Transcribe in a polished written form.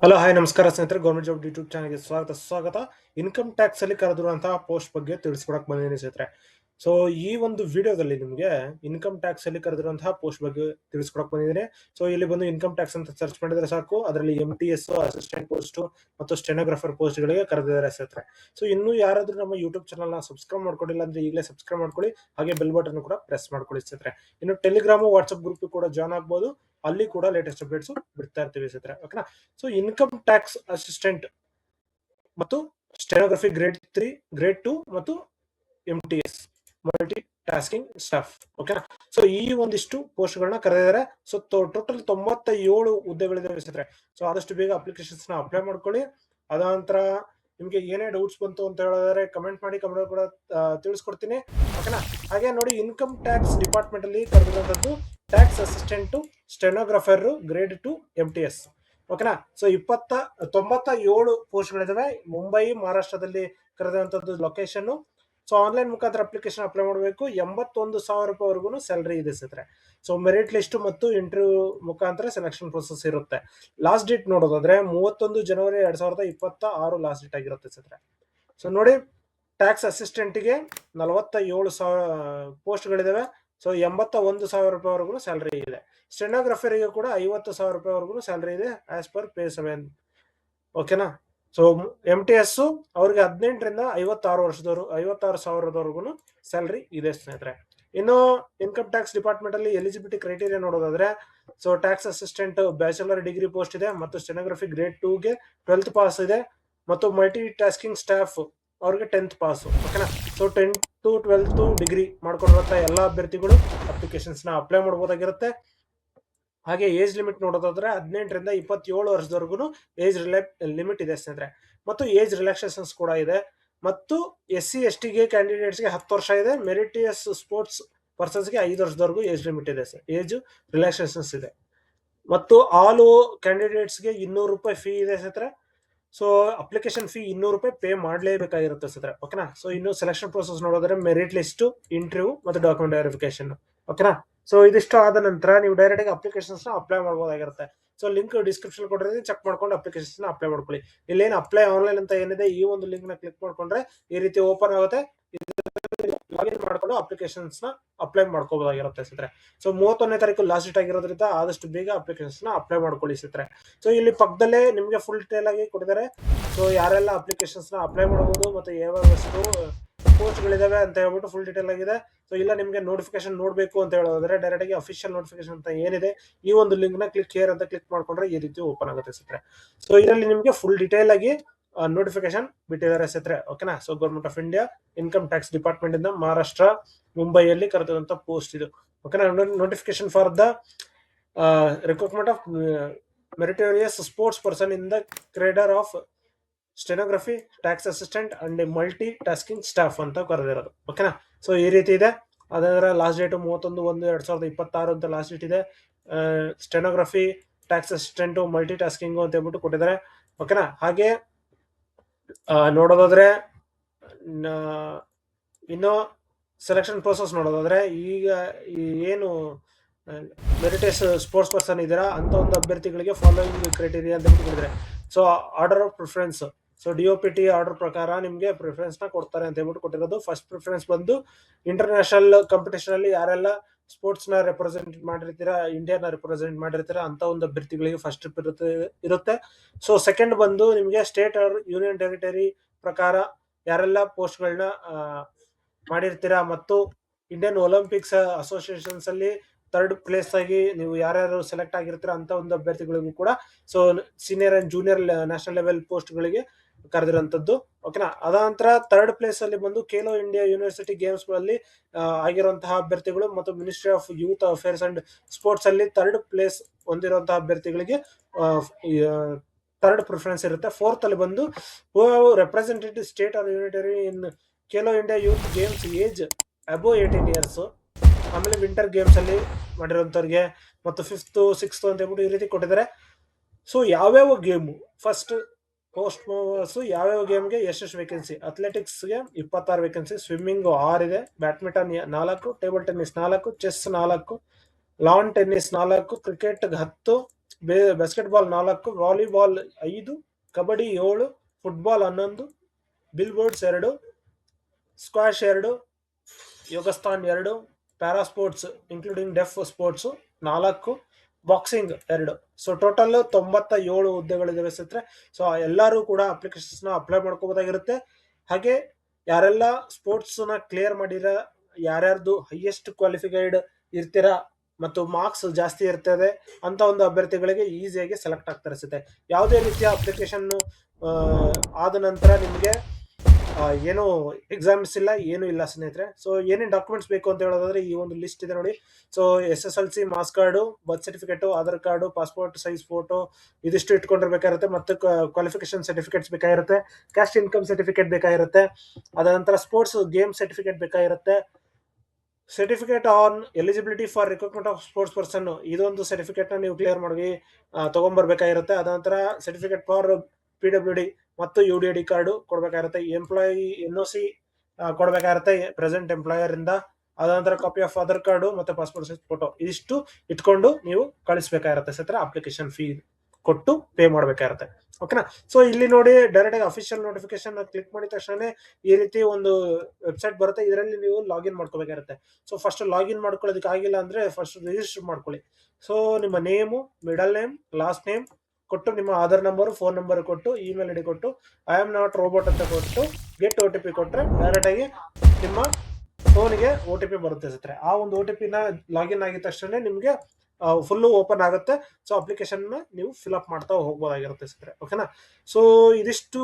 Hello hi ನಮಸ್ಕಾರ ಸ್ನೇಹಿತರೆ, government job YouTube ಚಾನಲ್ಗೆ ಸ್ವಾಗತ. ಇನ್ಕಮ್ ಟ್ಯಾಕ್ಸ್ ಅಲ್ಲಿ ಕರೆದಿರುವಂತಹ ಪೋಸ್ಟ್ ಬಗ್ಗೆ ತಿಳಿಸ್ಕೊಡಕ್ ಬಂದಿದ್ದೀನಿ ಸ್ನೇಹಿತರೆ. ಸೊ ಈ ಒಂದು ವಿಡಿಯೋದಲ್ಲಿ ನಿಮಗೆ ಇನ್ಕಮ್ ಟ್ಯಾಕ್ಸ್ ಅಲ್ಲಿ ಕರೆದಿರುವಂತಹ ಪೋಸ್ಟ್ ಬಗ್ಗೆ ತಿಳಿಸ್ಕೊಡಕ್ ಬಂದಿದ್ದೀನಿ. ಸೊ ಇಲ್ಲಿ ಬಂದು ಇನ್ಕಮ್ ಟ್ಯಾಕ್ಸ್ ಅಂತ ಸರ್ಚ್ ಮಾಡಿದ್ರೆ ಸಾಕು, ಅದರಲ್ಲಿ MTS ಅಸಿಸ್ಟೆಂಟ್ ಪೋಸ್ಟ್ ಮತ್ತು ಸ್ಟೆನೋಗ್ರಾಫರ್ ಪೋಸ್ಟ್ ಗಳಿಗೆ ಕರೆದಿದ್ದಾರೆ ಸ್ನೇಹಿತರೆ. ಸೊ ಇನ್ನು ಯಾರಾದ್ರೂ ನಮ್ಮ ಯೂಟ್ಯೂಬ್ ಚಾನಲ್ ನ ಸಬ್ಸ್ಕ್ರೈಬ್ ಮಾಡ್ಕೊಂಡಿಲ್ಲ ಅಂದ್ರೆ ಈಗಲೇ ಸಬ್ಸ್ಕ್ರೈಬ್ ಮಾಡ್ಕೊಳ್ಳಿ, ಹಾಗೆ ಬೆಲ್ ಬಟನ್ ಕೂಡ ಪ್ರೆಸ್ ಮಾಡ್ಕೊಳ್ಳಿ ಸ್ನೇಹಿತರೆ. ಇನ್ನು ಟೆಲಿಗ್ರಾಮ್ ವಾಟ್ಸ್ಆಪ್ ಗ್ರೂಪ್ ಕೂಡ ಜಾಯ್ನ್ ಆಗ್ಬೋದು, ಅಲ್ಲಿ ಕೂಡ ಲೇಟೆಸ್ಟ್ ಅಪ್ಡೇಟ್ಸ್ ಬಿಡ್ತಾ ಇರ್ತೀವಿ ಸ್ನೇಹಿತರೆ. ಓಕೆನಾ. ಸೊ ಇನ್ಕಮ್ ಟ್ಯಾಕ್ಸ್ ಅಸಿಸ್ಟೆಂಟ್ ಮತ್ತು ಸ್ಟೆನೋಗ್ರಫಿ ಗ್ರೇಡ್ 3, ಗ್ರೇಡ್ 2 ಮತ್ತು MTS ಮಲ್ಟಿ ಟಾಸ್ಕಿಂಗ್ ಸ್ಟಾಫ್. ಓಕೆನಾ. ಸೊ ಈ ಒಂದಿಷ್ಟು ಪೋಸ್ಟ್ ಗಳನ್ನ ಕರೆದಿದ್ದಾರೆ. ಸೊ ಟೋಟಲ್ 97 ಹುದ್ದೆಗಳಿದಾವೆ ಸ್ನೇಹಿತರೆ. ಸೊ ಆದಷ್ಟು ಬೇಗ ಅಪ್ಲಿಕೇಶನ್ಸ್ ನ ಅಪ್ಲೈ ಮಾಡ್ಕೊಳ್ಳಿ. ಅದಾನಂತರ ನಿಮ್ಗೆ ಏನೇ ಡೌಟ್ಸ್ ಬಂತು ಅಂತ ಹೇಳಿದ್ರೆ ಕಮೆಂಟ್ ಮಾಡಿ, ಕಮೆಂಟ್ ಕೂಡ ತಿಳಿಸ್ಕೊಡ್ತೀನಿ. ಓಕೆನಾ. ಹಾಗೆ ನೋಡಿ, ಇನ್ಕಮ್ ಟ್ಯಾಕ್ಸ್ ಡಿಪಾರ್ಟ್ಮೆಂಟ್ ಅಲ್ಲಿ ಕರೆದಿರುವಂತದ್ದು tax assistant, stenographer grade 2 MTS. ಓಕೆನಾ. ಸೊ 97 ಪೋಸ್ಟ್ ಗಳಿದಾವೆ. ಮುಂಬೈ, ಮಹಾರಾಷ್ಟ್ರದಲ್ಲಿ ಕರೆದಂತದ್ದು ಲೊಕೇಶನ್. ಸೊ ಆನ್ಲೈನ್ ಮುಖಾಂತರ ಅಪ್ಲಿಕೇಶನ್ ಅಪ್ಲೈ ಮಾಡಬೇಕು. 81,000 ರೂಪಾಯಿವರೆಗೂ ಸ್ಯಾಲರಿ ಇದೆ ಸ್ನೇಹಿತರೆ. ಸೊ ಮೆರಿಟ್ ಲಿಸ್ಟ್ ಮತ್ತು ಇಂಟರ್ವ್ಯೂ ಮುಖಾಂತರ ಸೆಲೆಕ್ಷನ್ ಪ್ರೊಸೆಸ್ ಇರುತ್ತೆ. ಲಾಸ್ಟ್ ಡೇಟ್ ನೋಡೋದಾದ್ರೆ 31 ಜನವರಿ 2026 ಲಾಸ್ಟ್ ಡೇಟ್ ಆಗಿರುತ್ತೆ ಸ್ನೇಹಿತರೆ. ಸೊ ನೋಡಿ, ಟ್ಯಾಕ್ಸ್ ಅಸಿಸ್ಟೆಂಟ್ಗೆ 47,000 ಪೋಸ್ಟ್ಗಳಿದಾವೆ. ಸೊ 81,000 ರೂಪಾಯಿವರೆಗೂ ಸ್ಯಾಲರಿ ಇದೆ. ಸ್ಟೆನೋಗ್ರಫರಿಗೆ ಕೂಡ 50,000 ರೂಪಾಯಿವರೆಗೂ ಸ್ಯಾಲರಿ ಇದೆ ಆಸ್ ಪರ್ ಪೇ 7. ಓಕೆನಾ. ಸೊ MTS ಅವ್ರಿಗೆ 18ರಿಂದ 56,000ವರೆಗೂ ಸ್ಯಾಲರಿ ಇದೆ ಸ್ನೇಹಿತರೆ. ಇನ್ನು ಇನ್ಕಮ್ ಟ್ಯಾಕ್ಸ್ ಡಿಪಾರ್ಟ್ಮೆಂಟ್ ಅಲ್ಲಿ ಎಲಿಜಿಬಿಲಿಟಿ ಕ್ರೈಟೀರಿಯಾ ನೋಡೋದಾದ್ರೆ, so tax assistant bachelor degree post ಇದೆ, ಮತ್ತು ಸ್ಟೆನೋಗ್ರಫಿ ಗ್ರೇಡ್ 2ಗೆ 12th ಪಾಸ್ ಇದೆ, ಮತ್ತು ಮಲ್ಟಿ ಟಾಸ್ಕಿಂಗ್ ಸ್ಟಾಫ್ ಅವ್ರಿಗೆ 10th ಪಾಸ್. ಓಕೆನಾ. So 10th to 12th degree ಮಾಡ್ಕೊಂಡಿರುವಂತಹ ಎಲ್ಲಾ ಅಭ್ಯರ್ಥಿಗಳು ಅಪ್ಲಿಕೇಶನ್ಸ್ ನ ಅಪ್ಲೈ ಮಾಡಬಹುದಾಗಿರುತ್ತೆ. ಹಾಗೆ ಏಜ್ ಲಿಮಿಟ್ ನೋಡೋದಾದ್ರೆ 18ರಿಂದ 27 ವರ್ಷದವರೆಗೂ ಏಜ್ ಲಿಮಿಟ್ ಇದೆ ಸ್ನೇಹಿತರೆ. ಮತ್ತು ಏಜ್ ರಿಲ್ಯಾಕ್ಸೇಷನ್ಸ್ ಕೂಡ ಇದೆ. ಮತ್ತು SC/ST ಕ್ಯಾಂಡಿಡೇಟ್ಸ್ಗೆ 10 ವರ್ಷ ಇದೆ. ಮೆರಿಟಿಯಸ್ ಸ್ಪೋರ್ಟ್ಸ್ ಪರ್ಸನ್ಸ್ಗೆ 5 ವರ್ಷದವರೆಗೂ ಏಜ್ ಲಿಮಿಟ್ ಇದೆ, ಏಜ್ ರಿಲ್ಯಾಕ್ಸೇಷನ್ಸ್ ಇದೆ. ಮತ್ತು ಆಲ್ ಕ್ಯಾಂಡಿಡೇಟ್ಸ್ಗೆ 200 ರೂಪಾಯಿ ಫೀ ಇದೆ ಸ್ನೇಹಿತರೆ. ಸೊ ಅಪ್ಲಿಕೇಶನ್ ಫೀ 200 ರೂಪಾಯಿ ಪೇ ಮಾಡಲೇಬೇಕಾಗಿರುತ್ತೆ ಸ್ನೇಹಿತರೆ. ಓಕೆನಾ. ಸೊ ಇನ್ನು ಸೆಲೆಕ್ಷನ್ ಪ್ರೊಸೆಸ್ ನೋಡಿದ್ರೆ ಮೆರಿಟ್ ಲಿಸ್ಟ್, ಇಂಟರ್ವ್ಯೂ ಮತ್ತು ಡಾಕ್ಯುಮೆಂಟ್ ವೆರಿಫಿಕೇಶನ್. ಓಕೆನಾ. ಸೊ ಇದಿಷ್ಟು ಆದ ನಂತರ ನೀವು ಡೈರೆಕ್ಟ್ ಆಗಿ ಅಪ್ಲಿಕೇಶನ್ಸ್ ನ ಅಪ್ಲೈ ಮಾಡಬಹುದಾಗಿರುತ್ತೆ. ಸೊ ಲಿಂಕ್ ಡಿಸ್ಕ್ರಿಪ್ಷನ್ ಕೊಟ್ಟಿರ್ತೀನಿ, ಚೆಕ್ ಮಾಡ್ಕೊಂಡು ಅಪ್ಲಿಕೇಶನ್ಸ್ ನ ಅಪ್ಲೈ ಮಾಡ್ಕೊಳ್ಳಿ. ಇಲ್ಲೇನು ಅಪ್ಲೈ ಆನ್ಲೈನ್ ಅಂತ ಏನಿದೆ, ಈ ಒಂದು ಲಿಂಕ್ ನ ಕ್ಲಿಕ್ ಮಾಡ್ಕೊಂಡ್ರೆ ಈ ರೀತಿ ಓಪನ್ ಆಗುತ್ತೆ. ಲಾಗಿನ್ ಮಾಡ್ಕೊಂಡು ಅಪ್ಲಿಕೇಶನ್ಸ್ ನ ಅಪ್ಲೈ ಮಾಡ್ಕೋಬಹುದಾಗಿರುತ್ತೆ ಸ್ನೇಹಿತರೆ. ಸೊ 31ನೇ ತಾರೀಕು ಲಾಸ್ಟ್ ಡೇಟ್ ಆಗಿರೋದ್ರಿಂದ ಆದಷ್ಟು ಬೇಗ ಅಪ್ಲಿಕೇಶನ್ಸ್ ನ ಅಪ್ಲೈ ಮಾಡ್ಕೊಳ್ಳಿ ಸ್ನೇಹಿತರೆ. ಸೊ ಇಲ್ಲಿ ಪಕ್ಕದಲ್ಲೇ ನಿಮಗೆ ಫುಲ್ ಡೀಟೇಲ್ ಆಗಿ ಕೊಟ್ಟಿದ್ದಾರೆ. ಸೊ ಯಾರೆಲ್ಲ ಅಪ್ಲಿಕೇಶನ್ಸ್ ನ ಅಪ್ಲೈ ಮಾಡಬಹುದು ಮತ್ತು ಯಾವ್ಯಾವಷ್ಟು ಪೋಸ್ಟ್ ಗಳಿದಾವೆ ಅಂತ ಹೇಳ್ಬಿಟ್ಟು ಫುಲ್ ಡೀಟೇಲ್ ಆಗಿದೆ. ಸೊ ಇಲ್ಲ ನಿಮಗೆ ನೋಟಿಫಿಕೇಶನ್ ನೋಡಬೇಕು ಅಂತ ಹೇಳೋದಾದ್ರೆ ಡೈರೆಕ್ಟ್ ಆಗಿ ಅಫಿಷಿಯಲ್ ನೋಟಿಫಿಕೇಶನ್ ಅಂತ ಏನಿದೆ, ಈ ಒಂದು ಲಿಂಕ್ ನ ಕ್ಲಿಕ್ ಹಿಯರ್ ಅಂತ ಕ್ಲಿಕ್ ಮಾಡ್ಕೊಂಡ್ರೆ ಈ ರೀತಿ ಓಪನ್ ಆಗುತ್ತೆ ಸ್ನೇಹಿತರೆ. ಸೊ ಇದರಲ್ಲಿ ನಿಮಗೆ ಫುಲ್ ಡೀಟೇಲ್ ಆಗಿ ನೋಟಿಫಿಕೇಶನ್ ಬಿಟ್ಟಿದ್ದಾರೆ ಸ್ನೇಹಿತರೆ. ಓಕೆನಾ. So government of India income tax department ಇಂದ ಮಹಾರಾಷ್ಟ್ರ ಮುಂಬೈಯಲ್ಲಿ ಕರೆದಂತ ಪೋಸ್ಟ್ ಇದು. ಓಕೆನಾ. Notification for the recruitment of meritorious sports person in the cadre of stenography, tax assistant and multi tasking staff ಅಂತ ಕರೆದಿರೋದು. ಓಕೆನಾ. ಸೊ ಈ ರೀತಿ ಇದೆ. ಅದರ ಲಾಸ್ಟ್ ಡೇಟ್ 31/1/2026 ಅಂತ ಲಾಸ್ಟ್ ಡೇಟ್ ಇದೆ. Stenography, tax assistant, multi tasking ಅಂತ ಹೇಳ್ಬಿಟ್ಟು ಕೊಟ್ಟಿದ್ದಾರೆ. ಓಕೆನಾ. ಹಾಗೆ ನೋಡೋದಾದ್ರೆ ಇನ್ನು ಸೆಲೆಕ್ಷನ್ ಪ್ರೋಸೆಸ್ ನೋಡೋದಾದ್ರೆ, ಈಗ ಏನು ಮೆರಿಟಸ್ ಸ್ಪೋರ್ಟ್ಸ್ ಪರ್ಸನ್ ಇದ್ದೀರಾ ಅಂತ ಒಂದು ಅಭ್ಯರ್ಥಿಗಳಿಗೆ ಫಾಲೋಯಿಂಗ್ ಕ್ರೈಟೀರಿಯಾ ಅಂತ ಕೊಟ್ಟಿದ್ದಾರೆ. So order of preference, so DOPT order ಪ್ರಕಾರ ನಿಮಗೆ ಪ್ರಿಫರೆನ್ಸ್ ನ ಕೊಡ್ತಾರೆ ಅಂತ ಹೇಳ್ಬಿಟ್ಟು ಕೊಟ್ಟಿರೋದು. ಫಸ್ಟ್ ಪ್ರಿಫರೆನ್ಸ್ ಬಂದು ಇಂಟರ್ನ್ಯಾಷನಲ್ ಕಾಂಪಿಟೇಷನ್ ಅಲ್ಲಿ ಯಾರೆಲ್ಲ ಸ್ಪೋರ್ಟ್ಸ್ ನ ರೆಪ್ರೆಸೆಂಟ್ ಮಾಡಿರ್ತೀರಾ, ಇಂಡಿಯಾನ ರೆಪ್ರೆಸೆಂಟ್ ಮಾಡಿರ್ತೀರಾ ಅಂತ ಒಂದು ಅಭ್ಯರ್ಥಿಗಳಿಗೆ ಫಸ್ಟ್ ಇರುತ್ತೆ. ಸೊ ಸೆಕೆಂಡ್ ಬಂದು ನಿಮಗೆ ಸ್ಟೇಟ್ ಆರ್ ಯೂನಿಯನ್ ಟೆರಿಟರಿ ಪ್ರಕಾರ ಯಾರೆಲ್ಲ ಪೋಸ್ಟ್ ಗಳನ್ನ ಮಾಡಿರ್ತೀರಾ, ಮತ್ತು ಇಂಡಿಯನ್ ಒಲಿಂಪಿಕ್ಸ್ ಅಸೋಸಿಯೇಷನ್ಸ್ ಅಲ್ಲಿ 3rd ಪ್ಲೇಸ್ ಆಗಿ ನೀವು ಯಾರ್ಯಾರು ಸೆಲೆಕ್ಟ್ ಆಗಿರ್ತೀರಾ ಅಂತ ಒಂದು ಅಭ್ಯರ್ಥಿಗಳಿಗೂ ಕೂಡ so senior and junior national level post ಗಳಿಗೆ ಕರೆದಿರುವಂತದ್ದು. ಓಕೆನಾ. ಅದಾನಂತರ 3rd ಪ್ಲೇಸ್ ಅಲ್ಲಿ ಬಂದು ಖೇಲೋ ಇಂಡಿಯಾ ಯೂನಿವರ್ಸಿಟಿ ಗೇಮ್ಸ್ ಗಳಲ್ಲಿ ಆಗಿರುವಂತಹ ಅಭ್ಯರ್ಥಿಗಳು, ಮತ್ತು ministry of youth affairs and sports ಅಲ್ಲಿ 3rd ಪ್ಲೇಸ್ ಹೊಂದಿರುವಂತಹ ಅಭ್ಯರ್ಥಿಗಳಿಗೆ 3rd ಪ್ರಿಫರೆನ್ಸ್ ಇರುತ್ತೆ. 4th ಅಲ್ಲಿ ಬಂದು representative state or unitary in Khelo India youth games age above 18 years, ಆಮೇಲೆ ವಿಂಟರ್ ಗೇಮ್ಸ್ ಅಲ್ಲಿ ಮಾಡಿರುವಂತವ್ರಿಗೆ, ಮತ್ತು 5th 6th ಅಂತ ಹೇಳ್ಬಿಟ್ಟು ಈ ರೀತಿ ಕೊಟ್ಟಿದ್ದಾರೆ. ಸೊ ಯಾವ್ಯಾವ ಗೇಮು ಫಸ್ಟ್ ಪೋಸ್ಟ್ ಯಾವ್ಯಾವ ಗೇಮ್ಗೆ ಎಷ್ಟೆಷ್ಟು ವೇಕೆನ್ಸಿ: ಅಥ್ಲೆಟಿಕ್ಸ್ಗೆ 26 ವೇಕೆನ್ಸಿ, ಸ್ವಿಮ್ಮಿಂಗ್ 6 ಇದೆ, badminton 4, table tennis 4, chess 4, lawn tennis 4, cricket 10, basketball 4, volleyball 5, kabaddi 7, football 11, billiards 2, squash 2, yogasana 2, para sports including deaf sports 4, boxing 2. So total 97 ಹುದ್ದೆಗಳಿದಾವೆ ಸ್ನೇಹಿತರೆ. ಸೊ ಎಲ್ಲರೂ ಕೂಡ ಅಪ್ಲಿಕೇಶನ್ಸ್ನ ಅಪ್ಲೈ ಮಾಡ್ಕೋಬೋದಾಗಿರುತ್ತೆ. ಹಾಗೆ ಯಾರೆಲ್ಲ ಸ್ಪೋರ್ಟ್ಸ್ನ ಕ್ಲಿಯರ್ ಮಾಡಿರ, ಯಾರ್ಯಾರ್ದು ಹೈಯೆಸ್ಟ್ ಕ್ವಾಲಿಫೈಡ್ ಇರ್ತೀರಾ ಮತ್ತು ಮಾರ್ಕ್ಸ್ ಜಾಸ್ತಿ ಇರ್ತದೆ ಅಂತ ಒಂದು ಅಭ್ಯರ್ಥಿಗಳಿಗೆ ಈಸಿಯಾಗಿ ಸೆಲೆಕ್ಟ್ ಆಗ್ತಾರೆ ಸ್ನೇಹಿತರೆ. ಯಾವುದೇ ರೀತಿಯ ಅಪ್ಲಿಕೇಶನ್ ಆದ ನಂತರ ನಿಮಗೆ ಏನು ಎಕ್ಸಾಮ್ಸ್ ಇಲ್ಲ, ಏನು ಇಲ್ಲ ಸ್ನೇಹಿತರೆ. ಸೊ ಏನೇನು ಡಾಕ್ಯುಮೆಂಟ್ಸ್ ಬೇಕು ಅಂತ ಹೇಳೋದಾದ್ರೆ ಈ ಒಂದು ಲಿಸ್ಟ್ ಇದೆ ನೋಡಿ. So SSLC marks card, birth certificate, Aadhaar card, passport size photo ಇದಿಷ್ಟು ಇಟ್ಕೊಂಡಿರ್ಬೇಕಾಗಿರುತ್ತೆ. ಮತ್ತು ಕ್ವಾಲಿಫಿಕೇಶನ್ ಸರ್ಟಿಫಿಕೇಟ್ಸ್ ಬೇಕಾಗಿರುತ್ತೆ, ಕ್ಯಾಸ್ಟ್ ಇನ್ಕಮ್ ಸರ್ಟಿಫಿಕೇಟ್ ಬೇಕಾಗಿರುತ್ತೆ, ಅದ ನಂತರ ಸ್ಪೋರ್ಟ್ಸ್ ಗೇಮ್ ಸರ್ಟಿಫಿಕೇಟ್ ಬೇಕಾಗಿರುತ್ತೆ, certificate on eligibility for recruitment of sports person, ಇದೊಂದು ಸರ್ಟಿಫಿಕೇಟ್ನ ನೀವು ಕ್ಲಿಯರ್ ಮಾಡಿ ತಗೊಂಡ್ಬರ್ಬೇಕಾಗಿರುತ್ತೆ. ಅದ ನಂತರ ಸರ್ಟಿಫಿಕೇಟ್ ಫಾರ್ PWD ಮತ್ತು UDID ಕಾರ್ಡು ಕೊಡ್ಬೇಕಾಗಿರುತ್ತೆ, ಎಂಪ್ಲಾಯಿ NOC ಕೊಡ್ಬೇಕಾಗಿರುತ್ತೆ ಪ್ರೆಸೆಂಟ್ ಎಂಪ್ಲಾಯರ್ ಇಂದ. ಅದ ನಂತರ ಕಾಪಿ ಆಫ್ ಆಧಾರ್ ಕಾರ್ಡು ಮತ್ತೆ ಪಾಸ್ಪೋರ್ಟ್ ಸೈಜ್ ಫೋಟೋ ಇದಿಷ್ಟು ಇಟ್ಕೊಂಡು ನೀವು ಕಳಿಸ್ಬೇಕಾಗಿರುತ್ತೆ ಸ್ನೇಹಿತರೆ. ಅಪ್ಲಿಕೇಶನ್ ಫೀ ಕೊಟ್ಟು ಪೇ ಮಾಡ್ಬೇಕಾಗಿರುತ್ತೆ. ಓಕೆನಾ. ಸೊ ಇಲ್ಲಿ ನೋಡಿ ಡೈರೆಕ್ಟ್ ಆಗಿ ಅಫಿಷಿಯಲ್ ನೋಟಿಫಿಕೇಶನ್ ಕ್ಲಿಕ್ ಮಾಡಿದ ತಕ್ಷಣ ಈ ರೀತಿ ಒಂದು ವೆಬ್ಸೈಟ್ ಬರುತ್ತೆ. ಇದರಲ್ಲಿ ನೀವು ಲಾಗಿನ್ ಮಾಡ್ಕೋಬೇಕಾಗಿರುತ್ತೆ. ಸೊ ಫಸ್ಟ್ ಲಾಗಿನ್ ಮಾಡ್ಕೊಳ್ಳೋದಕ್ಕೆ ಆಗಿಲ್ಲ ಅಂದ್ರೆ ಫಸ್ಟ್ ರಿಜಿಸ್ಟರ್ ಮಾಡ್ಕೊಳ್ಳಿ. ಸೊ ನಿಮ್ಮ name, middle name, last name ಕೊಟ್ಟು, ನಿಮ್ಮ ಆಧಾರ್ ನಂಬರ್, ಫೋನ್ ನಂಬರ್ ಕೊಟ್ಟು, ಇಮೇಲ್ ID ಕೊಟ್ಟು, ಐ ಆಮ್ ನಾಟ್ ರೋಬೋಟ್ ಅಂತ ಕೊಟ್ಟು ಗೆಟ್ OTP ಕೊಟ್ಟರೆ ಡೈರೆಕ್ಟ್ ಆಗಿ ನಿಮ್ಮ ಫೋನ್ಗೆ OTP ಬರುತ್ತೆ ಸ್ನೇಹಿತರೆ. ಆ ಒಂದು OTPನ ಲಾಗಿನ್ ಆಗಿದ ತಕ್ಷಣ ನಿಮಗೆ ಫುಲ್ಲು ಓಪನ್ ಆಗುತ್ತೆ. ಸೊ ಅಪ್ಲಿಕೇಶನ್ ನೀವು ಫಿಲ್ ಅಪ್ ಮಾಡ್ತಾ ಹೋಗ್ಬೋದಾಗಿರುತ್ತೆ ಸ್ನೇಹಿತರೆ. ಓಕೆನಾ. ಸೊ ಇದಿಷ್ಟು